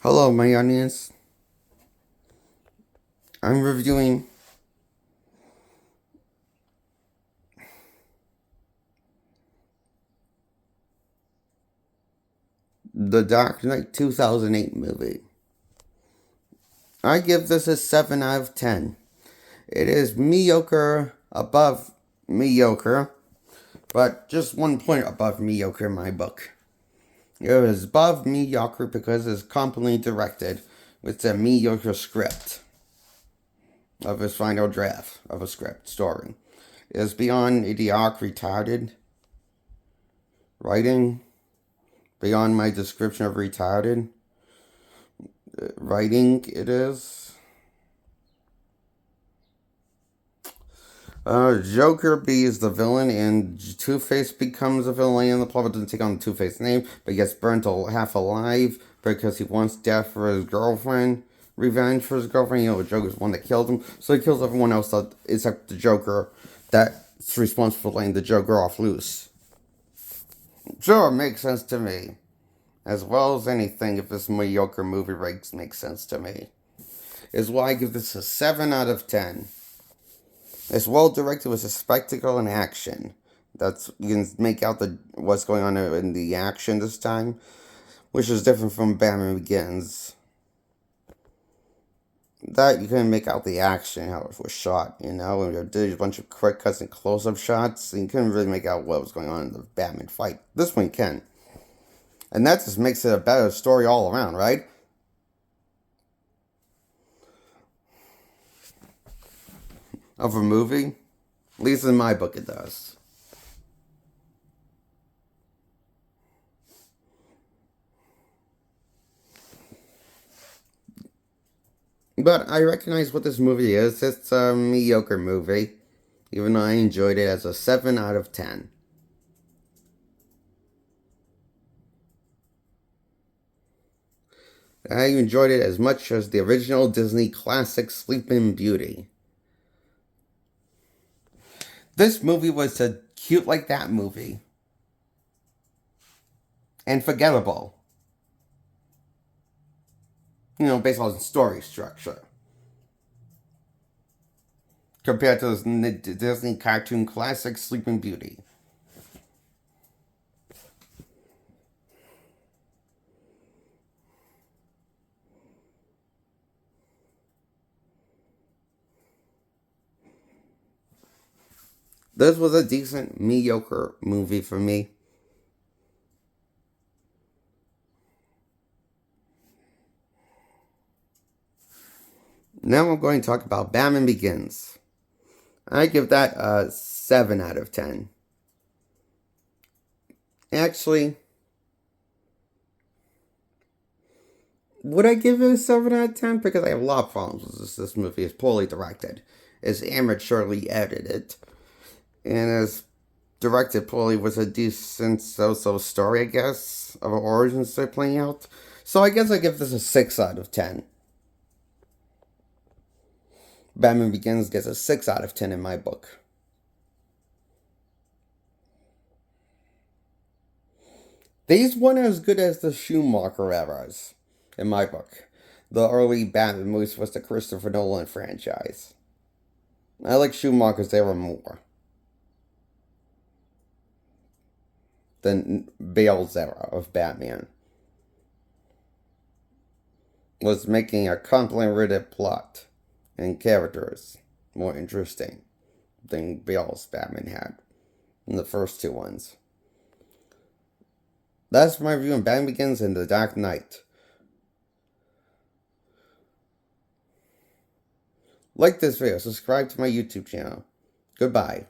Hello, my audience. I'm reviewing the Dark Knight 2008 movie. I give this a 7 out of 10. It is mediocre above mediocre, but just 1 point above mediocre in my book. It is above mediocre because it's competently directed with a mediocre script of his final draft of a script story. It is beyond idiotic retarded writing, beyond my description of retarded writing. It is. Joker B is the villain, and Two-Face becomes a villain, and the plot doesn't take on the Two-Face name, but gets burnt half alive because he wants death for his girlfriend, revenge for his girlfriend. You know, Joker's the one that killed him, so he kills everyone else except the Joker that's responsible for letting the Joker off loose. Sure, makes sense to me. As well as anything, if this mediocre movie makes sense to me. Is why I give this a 7 out of 10. It's well directed with a spectacle and action. That's you can make out what's going on in the action this time, which is different from Batman Begins. That you couldn't make out the action, how it was shot, and there did a bunch of quick cuts and close-up shots, and you couldn't really make out what was going on in the Batman fight. This one can. And that just makes it a better story all around, right? Of a movie? At least in my book it does. But I recognize what this movie is. It's a mediocre movie, even though I enjoyed it as a 7 out of 10. I enjoyed it as much as the original Disney classic Sleeping Beauty. This movie was a cute like that movie. And forgettable. Based on story structure. Compared to the Disney cartoon classic Sleeping Beauty. This was a decent, mediocre movie for me. Now I'm going to talk about Batman Begins. I give that a 7 out of 10. Actually, would I give it a 7 out of 10? Because I have a lot of problems with this movie. It's poorly directed. It's amateurly edited. And it's directed poorly with a decent so-so story, I guess, of an origin story playing out. So I guess I give this a 6 out of 10. Batman Begins gets a 6 out of 10 in my book. These weren't as good as the Schumacher eras, in my book. The early Batman movies was the Christopher Nolan franchise. I like Schumacher's era more than Bale's era of Batman. Was making a convoluted plot and characters more interesting than Bale's Batman had in the first two ones. That's my review on Batman Begins and The Dark Knight. Like this video, subscribe to my YouTube channel. Goodbye.